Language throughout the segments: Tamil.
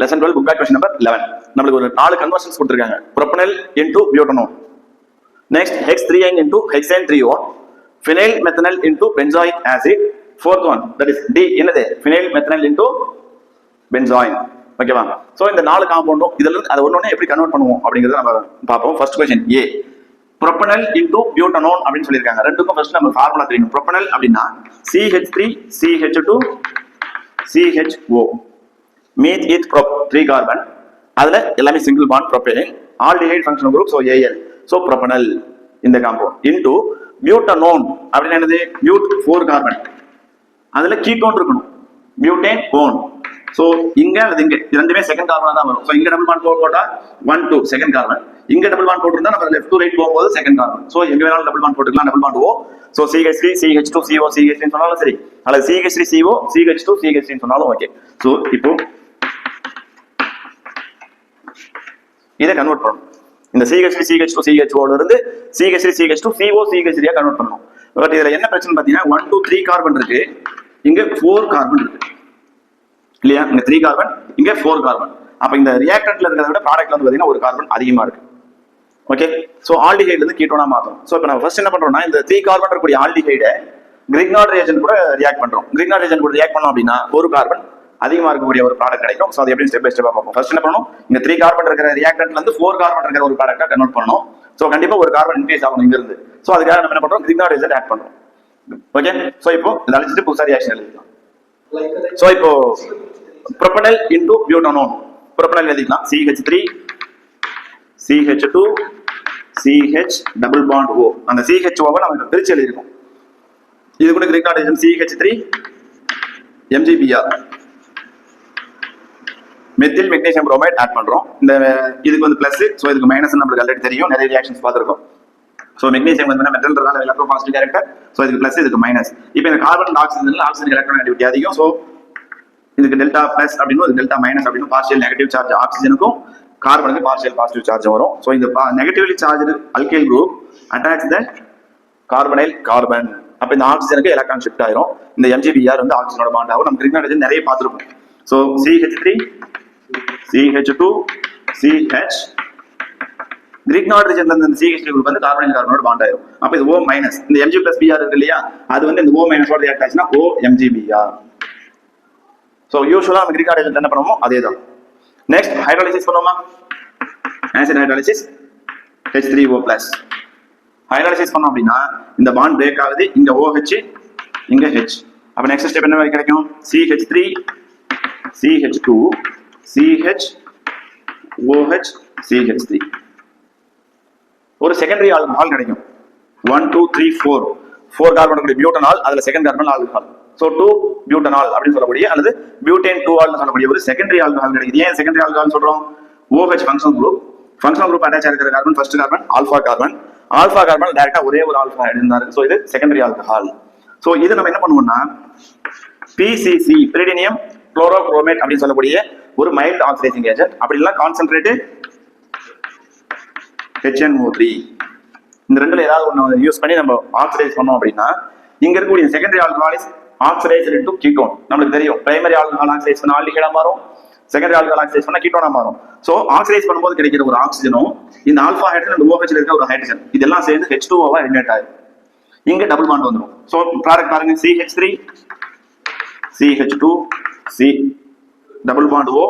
Lesson 12 book back question number 11. நம்மளுக்கு ஒரு 4 கன்வர்ஷன்ஸ் கொடுத்துருக்காங்க. ப்ரொப்பனைல் இன்டு பியூட்டனோன், நெக்ஸ்ட் ஹெக்ஸ்3ஐன் into hexane 3O, phenyl methanal into benzoic acid, fourth one that is the என்னது ஃபினைல் மெத்தனைல் இன்டு பென்சாயின். ஓகேவா? சோ இந்த 4 காம்பவுண்டும் இதுல இருந்து அது ஒண்ணு எப்படி கன்வெர்ட் பண்ணுவோம் அப்படிங்கறத நம்ம பாப்போம். ஃபர்ஸ்ட் क्वेश्चन ஏ, ப்ரொப்பனைல் இன்டு பியூட்டனோன் அப்படின்னு சொல்லிருக்காங்க. ரெண்டுக்கும் ஃபர்ஸ்ட் நம்ம ஃபார்முலா தெரியும். ப்ரொப்பனைல் அப்படினா CH3 CH2 CHO, meth eth prop 3 carbon, அதுல எல்லாமே single bond propane, aldehyde functional group, so AL, so propanal இந்த காம்பவுண்ட் இன்டு பியூட்டனோன் அப்படினா என்னது பியூட் 4 கார்பன், அதுல கீட்டோன் இருக்கணும் பியூட்டேன் ஓன். சோ இங்க அல்லது இங்க ரெண்டுமே செகண்ட் கார்பனா தான் வரும். சோ இங்க டபுள் பாண்ட் போட்டா 1 2 செகண்ட் கார்பன், இங்க டபுள் பாண்ட் போட்டுருந்தா நம்ம லெஃப்ட் டு ரைட் போகும்போது செகண்ட் கார்பன். சோ எங்க வேணாலும் டபுள் பாண்ட் போட்டுக்கலாம். Double bond O, so CH3 CH2 CO CH3 சொன்னாலும் சரி, அல்லது CH3 CO CH2 CH3 சொன்னாலும் ஓகே. சோ இப்போ இதை கன்வெர்ட் பண்ணணும். இந்த CH3 CH2 CHO ல இருந்து CH3 CH2 CO CH3 ஆ கன்வெர்ட் பண்ணணும். பட் இதுல என்ன பிரச்சனை பாத்தீங்கன்னா 1 2 3 கார்பன் இருக்கு, இங்க 4 கார்பன் இருக்கு இல்லையா? இங்க 3 கார்பன், இங்க 4 கார்பன். அப்ப இந்த ரியாக்டன்ட்ல இருக்கிறத விட ப்ராடக்ட்ல வந்து பாத்தீங்கன்னா ஒரு கார்பன் அதிகமா இருக்கு. ஓகே, சோ ஆல்டிஹைட்ல இருந்து கீட்டோனா மாத்தணும். சோ இப்போ நம்ம ஃபர்ஸ்ட் என்ன பண்றோம்னா இந்த 3 கார்பன் இருக்கக்கூடிய ஆல்டிஹைடை கிரிக்னார்ட் ரியேஜன்ட் கூட ரியாக்ட் பண்றோம். கிரிக்னார்ட் ரியேஜன்ட் கூட ரியாக்ட் பண்ணோம் அப்படின்னா ஒரு கார்பன் அதிகமா இருக்கக்கூடிய ஒரு ப்ராடக்ட் கிடைக்கும். சோ அது எப்படி ஸ்டெப் பை ஸ்டெப்பா பார்ப்போம். ஃபர்ஸ்ட் என்ன பண்ணணும், இந்த 3 கார்பன் இருக்கிற ரியாக்டன்ட்ல இருந்து 4 கார்பன் இருக்கிற ஒரு ப்ராடக்ட்டா கன்வெர்ட் பண்ணணும். சோ கண்டிப்பா ஒரு கார்பன் இன்க்ரீஸ் ஆகணும் இங்க இருந்து. சோ அதுக்காக நம்ம என்ன பண்றோம், கிரிக்னார்ட் ரியேஜன்ட் ஆட் பண்றோம். ஓகே, சோ இப்போ இத அழிச்சிட்டு புதுசா ரியாக்ஷன் எழுதிக்கலாம். சோ இப்போ ப்ரொப்பனைல் இன்டு பியூட்டனோன், ப்ரொப்பனைல் எழுதிக்கலாம் CH3 CH2 CH double bond O, அந்த CHO வை நம்ம பிரிச்சு எழுதிருக்கோம். இது கூட Grignard reagent CH3 MgBr, methyl magnesium bromide add பண்றோம். இந்த இதுக்கு வந்து பிளஸ், சோ இதுக்கு மைனஸ் நமக்கு ஆல்ரெடி தெரியும், நிறைய ரியாக்ஷன்ஸ் பார்த்திருக்கோம். சோ மெக்னீசியம் வந்து மெட்டல்ன்றதால எலக்ட்ரோ பாசிட்டிவ் கேரக்டர், சோ இதுக்கு பிளஸ் இதுக்கு மைனஸ். இப்போ இந்த கார்பன் ஆக்சிஜன்ல ஆக்சிஜன் எலக்ட்ரோநெகட்டிவிட்டி அதிகம், சோ இதுக்கு டெல்டா பிளஸ் அப்படினும் இது டெல்டா மைனஸ் அப்படினும் பார்ஷியல் நெகட்டிவ் சார்ஜ் ஆக்சிஜனுக்கும் கார்பனுக்கு பார்ஷியல் பாசிட்டிவ் சார்ஜ் வரும். சோ இந்த negatively charged alkyl group attach த கார்பனைல் கார்பன், அப்ப இந்த ஆக்சிஜனுக்கு எலக்ட்ரான் ஷிஃப்ட் ஆயிரும். இந்த MgBr வந்து ஆக்சிஜனோட பாண்ட் ஆகும். நம்ம கிரிக்னார்ட் ரியேஜன்ட் நிறைய பார்த்திருப்போம். சோ CH3 CH2 CH, கிரிக்னார்ட் ரியேஜன்ட்ல இந்த CH3 குரூப் வந்து கார்பனைல் கார்பனோட பாண்ட் ஆயிரும். அப்ப இது O மைனஸ், இந்த Mg plus Br இருக்கு இல்லையா, அது வந்து இந்த O மைனஸோட ரியாக்ட் ஆச்சுன்னா O MgBr. சோ யூசுவலா நம்ம கிரிக்னார்ட் ரியேஜன்ட் என்ன பண்ணுவோமோ அதேதான். நெக்ஸ்ட் ஹைட்ராலிசிஸ் பண்ணுவோமா, ஆசிட் ஹைட்ராலிசிஸ் H3O+. ஹைட்ராலிசிஸ் பண்ணோம் அப்படின்னா இந்த பாண்ட் பிரேக் ஆகுது, இங்க OH இங்க H. அப்ப நெக்ஸ்ட் ஸ்டெப் என்ன கிடைக்கும், CH3 CH2 CH OH CH3, ஒரு செகண்டரி ஆல்கஹால் கிடைக்கும். 1 2 3 4 கார்பன் உடைய பியூட்டனால், அதுல second carbon alcohol, so 2 butanol அப்படின்னு சொல்லக்கூடிய அல்லது பியூட்டேன் 2 ஆல்னு சொல்லக்கூடிய ஒரு செகண்டரி ஆல்கஹால் கிடைக்குது. ஏன் செகண்டரி ஆல்கஹால் சொல்றோம், OH ஃபங்க்ஷனல் குரூப் அட்டாச் ஆகிற carbon first carbon alpha carbon டைரக்டா ஒரே ஒரு ஆல்பா இருந்தாரு. சோ இது செகண்டரி ஆல்கஹால். சோ இது நம்ம என்ன பண்ணுவோம்னா PCC பிரிடினியம் குளோரோகுரோமேட் அப்படின்னு சொல்லக்கூடிய ஒரு மைல்ட் ஆக்சிடைசிங் ஏஜென்ட், அப்படி இல்ல கான்சென்ட்ரேட்டட் HNO3, இந்த ரெண்டுல ஏதாவது ஒன்னு யூஸ் பண்ணி நம்ம ஆக்சிடைஸ் பண்ணோம் அப்படின்னா இங்க இருக்கக்கூடிய secondary alcohol is oxidised into ketone. நமக்கு தெரியும் பிரைமரி ஆல்கஹால் ஆக்சிடைஸ் பண்ண ஆல்டிஹைடா மாறும், செகண்டரி ஆல்கஹால் ஆக்சிடைஸ் பண்ணா கீட்டோனா மாறும். சோ ஆக்சிடைஸ் பண்ணும்போது கிடைக்கிற ஒரு ஆக்சிஜனும் இந்த ஆல்பா ஹைட்ரஜன் and OH ல இருக்க ஒரு ஹைட்ரஜன் இதெல்லாம் சேர்ந்து H2O வா எலிமினேட் ஆகும். இங்க டபுள் பாண்ட் வந்துரும். சோ ப்ராடக்ட் பாருங்க CH3 CH2 C double bond O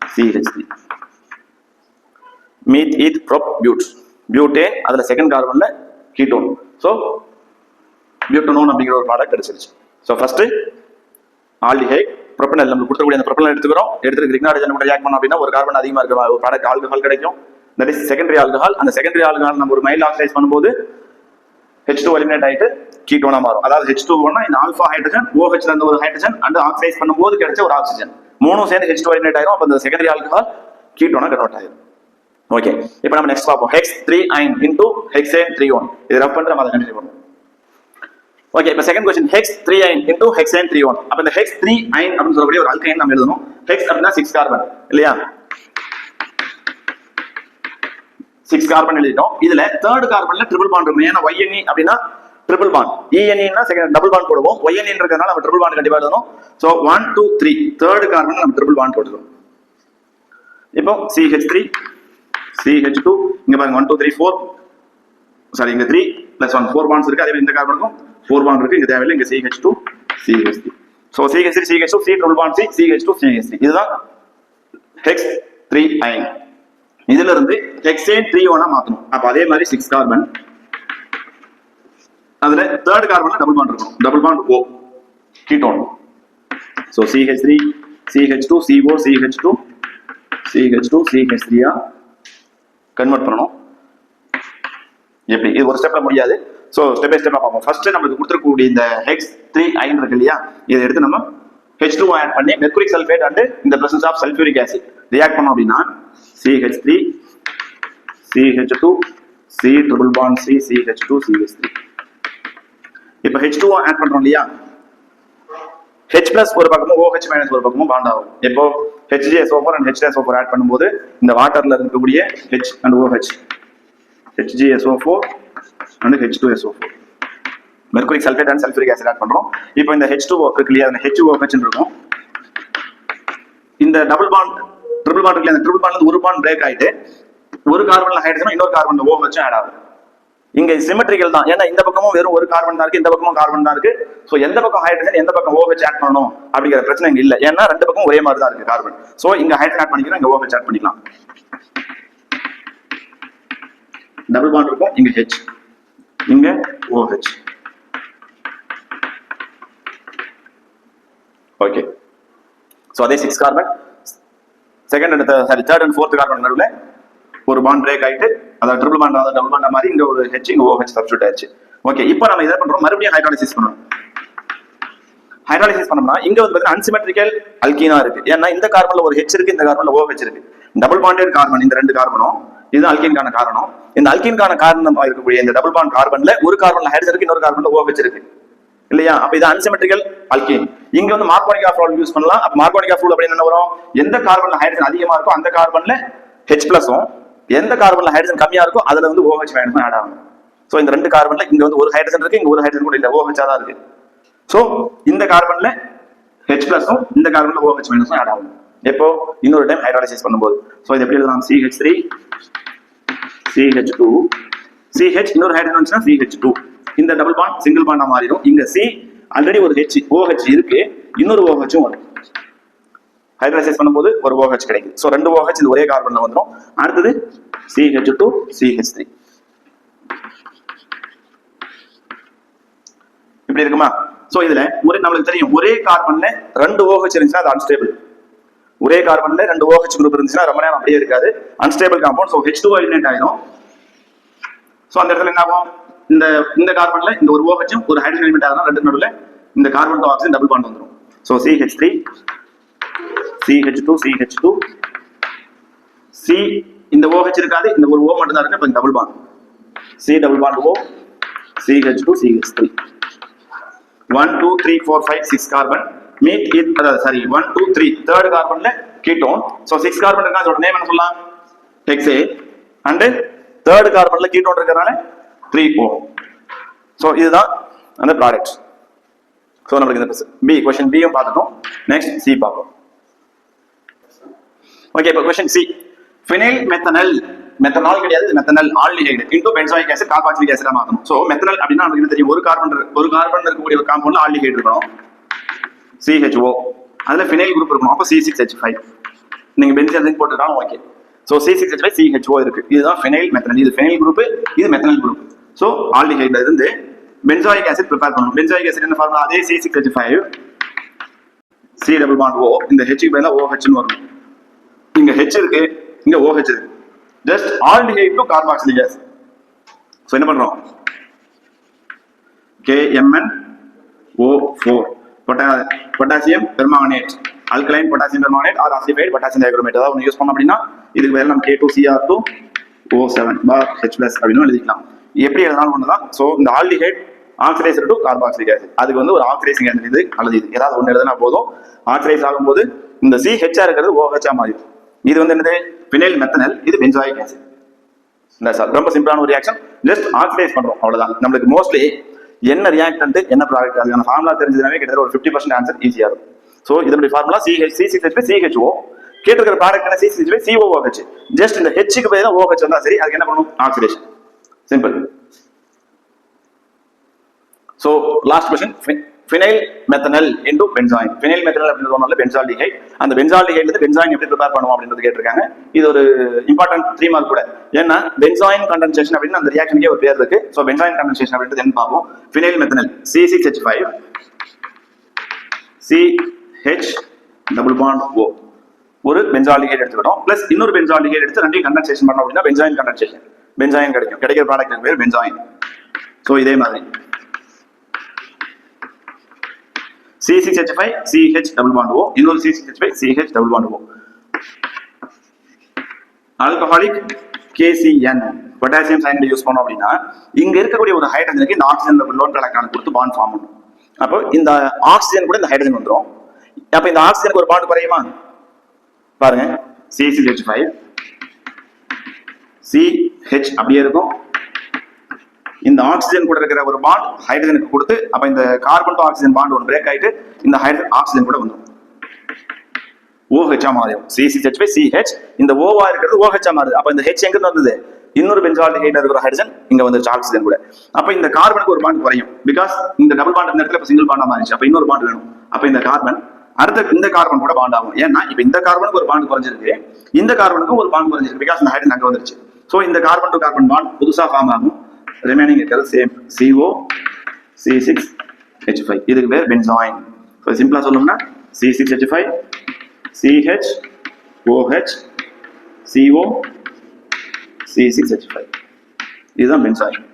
CH3, மீத் eth probe butane, அதுல செகண்ட் கார்பன்ல கீட்டோன், சோ பியூட்டனோன் அப்படிங்கிற ஒரு ப்ராடக்ட் கிடைச்சிருச்சு. சோ ஃபர்ஸ்ட் ஆல்டிஹைட் ப்ரொப்பனைல் நம்ம கொடுக்கக்கூடிய அந்த ப்ரொப்பனைல் எடுத்துட்டு கிரிக்னார்ட் ரியேஜன்ட் கூட ரியாக்ட் பண்ணோம் அப்படின்னா ஒரு கார்பன் அதிகமா இருக்கிற ஒரு ப்ராடக்ட் ஆல்கஹால் கிடைக்கும். That is secondary alcohol. அந்த செகண்டரி ஆல்கஹால் நம்ம ஒரு மைல்ட் ஆக்சிடைஸ் பண்ணும்போது H2 எலிமினேட் ஆயிட்டு கீட்டோனா மாறும். அதாவது H2O இந்த ஆல்பா ஹைட்ரஜன் OH ல இருந்து ஒரு ஹைட்ரஜன் அண்ட் ஆக்சிடைஸ் பண்ணும்போது கிடைச்ச ஒரு ஆக்சிஜன் மூணும் சேர்ந்து H2 எலிமினேட் ஆயிரும். அப்ப இந்த செகண்டரி ஆல்கஹால் கீட்டோனா கன்வெர்ட் ஆயிரும். ஓகே, இப்போ நம்ம நெக்ஸ்ட் பார்ப்போம் Hex3ine into Hexane 3O. இது ரஃப் பண்ணி நம்ம அதை கண்டினியூ பண்ணுவோம். ஓகே, இப்போ second question Hex3ine into Hexane 3O. அப்ப இந்த Hex3ine அப்படின்னு சொல்லக்கூடிய ஒரு ஆல்கைன் நம்ம எழுதணும். Hex அப்படினா 6 கார்பன் இல்லையா, 6 கார்பன் எழுதிட்டோம். இதுல தேர்ட் கார்பன்ல ட்ரிபிள் பாண்ட் இருக்கும். ஏன்னா YNE அப்படின்னா triple bond. ENE second double bond போடுவோம். YNE இருக்கிறதுனால நம்ம ட்ரிபிள் பாண்ட் கண்டிப்பா எழுதணும். ஸோ 1 2 3 தேர்ட் கார்பன் நம்ம ட்ரிபிள் பாண்ட் போட்டுருவோம். இப்போ CH3 CH2 இங்க பாருங்க 1 2 3 4 சாரி இங்க 3 + 1 4 பாண்ட்ஸ் இருக்கு. அதே மாதிரி இந்த கார்பனுக்கும் 4 பாண்ட் இருக்கு. இங்க தேவையில்லை. இங்க CH2 CH3. So CH3 CH2 C triple bond C CH2 CH3 இதுதான் Hex3 அயன். இதுல இருந்து ஹெக்சேன் 3 மாத்தணும். அப்ப அதே மாதிரி 6 கார்பன் அதுல தேர்ட் கார்பன்ல டபுள் பாண்ட் இருக்கும். Double bond O ketone. So CH3 CH2 CO CH2 CH2 CH3 convert பண்ணனும். எப்படி இது ஒரு ஸ்டெப்ல முடியாது. சோ ஸ்டெப் பை ஸ்டெப்பா பார்ப்போம். ஃபர்ஸ்ட் நமக்கு கொடுத்திருக்கக்கூடிய இந்த Hex3 அயன் இருக்கு இல்லையா, இதை எடுத்து நம்ம H2 ஆட் பண்ணி மெர்குரிக் சல்ஃபேட் அண்ட் இந்த presence of sulphuric acid react பண்ணோம் அப்படின்னா CH3 CH2 C triple bond C CH2 CH3. இப்போ H2 ஆட் பண்றோம் இல்லையா, H plus ஒரு பக்கமும் OH மைனஸ் ஒரு பக்கமும் பாண்ட் ஆகும். இப்போ HgSO4 and H2SO4 ஆட் பண்ணும்போது இந்த வாட்டர்ல இருக்கக்கூடிய H and OH HgSO4 and H2SO4 mercuric sulphate and sulphuric acid add பண்றோம். இப்போ இந்த H2O இருக்கு இல்லையா, அந்த HOH இருக்கும். இந்த டபுள் பாண்ட் ட்ரிபிள் பாண்ட் இருக்கு, அந்த ட்ரிபிள் பாண்ட்ல ஒரு பாண்ட் பிரேக் ஆயிட்டு ஒரு கார்பன்ல ஹைட்ரஜனும் இன்னொரு கார்பன்ல OH ஆட் ஆகும். இங்க சிமெட்ரிக்கல் தான். ஏன்னா இந்த பக்கமும் வெறும் ஒரு கார்பன் தான் இருக்கு, இந்த பக்கமும் கார்பன் தான் இருக்கு. சோ எந்த பக்கம் ஹைட்ரஜன் எந்த பக்கம் OH ஆட் பண்ணணும் அப்படிங்கிற பிரச்சனை இங்க இல்ல. ஏன்னா ரெண்டு பக்கம் ஒரே மாதிரி தான் இருக்கு கார்பன். சோ இங்க ஹைட்ரஜன் ஆட் பண்ணிக்கலாம், இங்க OH ஆட் பண்ணிக்கலாம். டபுள் பாண்ட் இருக்கும், இங்க H இங்க OH. ஓகே. சோ அதே 6 carbon second and third and fourth carbon நடுவுல ஒரு பாண்ட் பிரேக் ஆயிட்டு அதாவது ட்ரிபிள் பாண்ட் அதாவது டபுள் பாண்ட் மாதிரி இங்க ஒரு H இங்க OH சப்ஸ்டிட்யூட் ஆயிடுச்சு. ஓகே, இப்போ நம்ம இத பண்றோம், மறுபடியும் ஹைட்ராலிசிஸ் பண்ணனும். ஹைட்ராலிசிஸ் பண்ணோம்னா இங்க வந்து பாத்தீங்கன்னா அன்சிமெட்ரிக்கல் அல்கீனா இருக்கு. ஏன்னா இந்த கார்பன்ல ஒரு H இருக்கு, இந்த கார்பன்ல OH இருக்கு. டபுள் பாண்டட் கார்பன் இந்த ரெண்டு கார்பனும் இது அல்கீனுக்கான காரணம். இந்த அல்கீனுக்கான காரணமா இருக்கக்கூடிய இந்த டபுள் பாண்ட் கார்பன்ல ஒரு கார்பன்ல ஹைட்ரஜன் இருக்கு, இன்னொரு கார்பன்ல OH இருக்கு இல்லையா. அப்ப இது அன்சிமெட்ரிக்கல் அல்கீன். இங்க வந்து மார்கோனிக் ஆஃப் ரூல் யூஸ் பண்ணலாம். அப்ப மார்கோனிக் ஆஃப் ரூல் அப்படின்னு என்ன வரும், எந்த கார்பன்ல ஹைட்ரஜன் அதிகமா இருக்கோ அந்த கார்பன்ல H பிளஸும் எந்த கார்பன்ல ஹைட்ரஜன் கம்மியா இருக்கோ அதுல வந்து OH மைனஸும் ஆட் ஆகும். சோ இந்த ரெண்டு கார்பன்ல இங்க வந்து ஒரு ஹைட்ரஜன் இருக்கு, இங்க ஒரு ஹைட்ரஜன் கூட இல்ல, OH தான் இருக்கு. சோ இந்த கார்பன்ல H பிளஸும் இந்த கார்பன்ல OH மைனஸும் ஆட் ஆகும். எப்போ இன்னொரு டைம் ஹைட்ராலிசிஸ் பண்ணும்போது. சோ இது எப்படி எழுதலாம், CH3 CH2 CH இன்னொரு ஹைட்ரஜன் வந்துச்சுன்னா CH2. இந்த டபுள் பாண்ட் சிங்கிள் பாண்டா மாறிடும். இங்க C ஆல்ரெடி ஒரு H OH இருக்கு, இன்னொரு OHம் வரும். ஹைட்ராலிசிஸ் பண்ணும்போது ஒரு OH கிடைக்குது. சோ ரெண்டு OH இந்த ஒரே கார்பன்ல வந்துரும். அடுத்தது CH2 CH3 இப்படி இருக்குமா. சோ இதுல ஒரே நம்மளுக்கு தெரியும் ஒரே கார்பன்ல ரெண்டு OH இருந்துச்சுன்னா அது அன்ஸ்டேபிள். ஒரே கார்பன்ல ரெண்டு OH குரூப் இருந்துச்சுன்னா ரொம்ப நேரம் அப்படியே இருக்காது, unstable compound. So H2O eliminate ஆயிடும். சோ அந்த இடத்துல என்ன ஆகும், இந்த கார்பன்ல இந்த ஒரு OH ஒரு ஹைட்ரஜன் எலிமெண்ட் ஆகுதுனா ரெண்டு நடுவுல இந்த carbon to oxygen double bond வந்துரும். So CH3 CH2 CH2 C இந்த OH இருக்காது, இந்த ஒரு O மட்டும் தான் இருக்கு. அப்ப double bond C double bond O CH2 CH3 1 2 3 4 5 6 carbon meet it sorry 1 2 3 third கார்பன்ல கீட்டோன். சோ 6 கார்பன் இருக்கா, அதோட நேம் என்ன சொல்லலாம், ஹெக்சேன். அண்ட் தேர்ட் கார்பன்ல கீட்டோன் இருக்கறனால 3O. சோ இதுதான் அந்த ப்ராடக்ட். சோ நமக்கு இந்த பி क्वेश्चन B யும் பார்த்துட்டோம். நெக்ஸ்ட் C பார்ப்போம். ஓகே, இப்போ question C phenyl methanal methanal கிடையாது, methanal aldehyde into benzoic acid carboxylic ஆசிடா மாத்தணும். சோ மெத்தனால் அப்படினா நமக்கு என்ன தெரியும், ஒரு கார்பன் இருக்கக்கூடிய ஒரு காம்பவுண்ட்ல ஆல்டிஹைடு இருக்கணும் CHO, அதுல ஃபினைல் குரூப் இருக்கணும். அப்ப C6H5 நீங்க பென்சீன் போட்டுட்டாலும் ஓகே. சோ C6H5 CHO இருக்கு, இதுதான் ஃபினைல் மெத்தனால். இது ஃபினைல் குரூப், இது மெத்தனால் குரூப். சோ ஆல்டிஹைட்ல இருந்து பென்சாயிக் ஆசிட் ப்ரிப்பேர் பண்ணனும். பென்சாயிக் ஆசிட் என்ன ஃபார்முலா, அதே C6H5 C double bond O, இந்த H க்கு பதிலா OH ன்னு வரும். இங்க H இருக்கு, இங்க OH இருக்கு. Just aldehyde to carboxylic acid. So என்ன பண்றோம், KMnO4 potassium permanganate, alkaline potassium permanganate or acidified potassium dichromate ஏதாவது ஒன்று யூஸ் பண்ணோம் அப்படின்னா இதுக்கு பதிலா நம்ம K2Cr2O7 H+ அப்படின்னு எழுதிக்கலாம். எப்படி எழுதினாலும் ஒண்ணுதான். சோ இந்த aldehyde oxidiser to carboxylic acid, அதுக்கு வந்து ஒரு ஆக்சிடைசிங் ஏஜென்ட் இது அல்லது இது ஏதாவது ஒன்று எழுதினா போதும். ஆக்சிடைஸ் ஆகும்போது இந்த CH இருக்கிறது OH மாறிடும். இது வந்து என்னது, ஃபினைல் மெத்தனால், இது பென்சாயிக் ஆசிட். ரொம்ப சிம்பிளான ஒரு ரியாக்ஷன், ஜஸ்ட் ஆக்சிடைஸ் பண்றோம் அவ்வளவுதான். நம்மளுக்கு மோஸ்ட்லி என்ன ரியாக்டன்ட் என்ன ப்ராடக்ட் அதுக்கான ஃபார்முலா தெரிஞ்சதுனாவே கிட்டத்தட்ட ஒரு 50% ஆன்சர் ஈஸியா இருக்கும். ஸோ இதனுடைய ஃபார்முலா C6H5CHO, கேட்டிருக்கிற ப்ராடக்ட் என்ன C6H5COOH. ஜஸ்ட் இந்த ஹெச்சுக்கு பதிலாக OH வந்தா சரி, அதுக்கு என்ன பண்ணணும் oxidation. Simple. So last question, phenyl methanal into benzoin. Phenyl methanal அப்படின்றது பென்சால்டிஹைட். அந்த பென்சால்டிஹைட்ல பென்சாயின் எப்படி ப்ரிப்பேர் பண்ணுவோம் அப்படின்றது கேட்டிருக்காங்க. இது ஒரு இம்பார்ட்டன்ட் 3 மார்க் கூட. ஏன்னா பென்சாயின் கண்டென்சேஷன் அப்படின்னு அந்த ரியாக்ஷனுக்கே ஒரு பேர் இருக்கு. ஸோ பென்சாயின் கண்டென்சேஷன் அப்படின்றது என்ன பார்ப்போம். Phenyl methanal C6H5 CH double bond O ஒரு பென்சால்டிஹைட் எடுத்துக்கிட்டோம். பிளஸ் இன்னொரு பென்சால்டிஹைட் எடுத்து ரெண்டையும் கண்டென்சேஷன் பண்ணோம் அப்படின்னா பென்சாயின் கண்டென்சேஷன், பென்சாயின் கிடைக்கும். கிடைக்கிற ப்ராடக்ட் பேர் பென்சாயின். ஸோ இதே மாதிரி C6H5 CH double bond O, இன்னொரு C6H5 CH double bond O. Alcoholic KCN potassium cyanide use பண்ணோம் அப்படின்னா இங்க இருக்கக்கூடிய ஒரு ஹைட்ரஜனுக்கு இந்த ஆக்சிஜன் லோன் எலக்ட்ரான் கொடுத்து பாண்ட் ஃபார்ம் பண்ணும். அப்போ இந்த ஆக்சிஜன் கூட இந்த ஹைட்ரஜன் வந்துடும். அப்ப இந்த ஆக்சிஜனுக்கு ஒரு பாண்ட் குறையுமா பாருங்க. C6H5 CH அப்படியே இருக்கும். இந்த ஆக்சிஜன் கூட இருக்கிற ஒரு பாண்ட் ஹைட்ரஜனுக்கு கொடுத்து அப்ப இந்த கார்பன் டு ஆக்சிஜன் பாண்ட் ஒன்று பிரேக் ஆயிட்டு இந்த ஹைட்ரஜன் ஆக்சிஜன் கூட வந்துடும். OH மாறும். C6H5 CH இந்த ஓவா இருக்கிறது OH மாறுது. அப்ப இந்த H எங்க வந்தது, இன்னொரு பென்சால்டிஹைட்ல இருக்கிற ஹைட்ரஜன் இங்க வந்துருச்சு ஆக்சிஜன் கூட. அப்ப இந்த கார்பனுக்கு ஒரு பாண்ட் குறையும். பிகாஸ் இந்த டபுள் பாண்ட் இந்த இடத்துல சிங்கிள் பாண்டா மாறிச்சு. அப்ப இன்னொரு பாண்ட் வேணும். அப்ப இந்த கார்பன் அடுத்த இந்த கார்பன் கூட பாண்ட் ஆகும். ஏன்னா இப்ப இந்த கார்பனுக்கு ஒரு பாண்ட் குறைஞ்சிருக்கு, இந்த கார்பனுக்கும் ஒரு பாண்ட் குறைஞ்சிருக்கு. பிகாஸ் இந்த ஹைட்ரஜன் அங்க வந்துருச்சு. சோ இந்த கார்பன் டு கார்பன் பாண்ட் புதுசா ஃபார்ம் ஆகும். ரிமைனிங் இருக்கிறது சேம் CO C6H5. இதுக்கு பேர் பென்சாயின். ஸோ சிம்பிளா சொல்லணும்னா C6H5 CH OH CO C6H5 இதுதான் பென்சாயின்.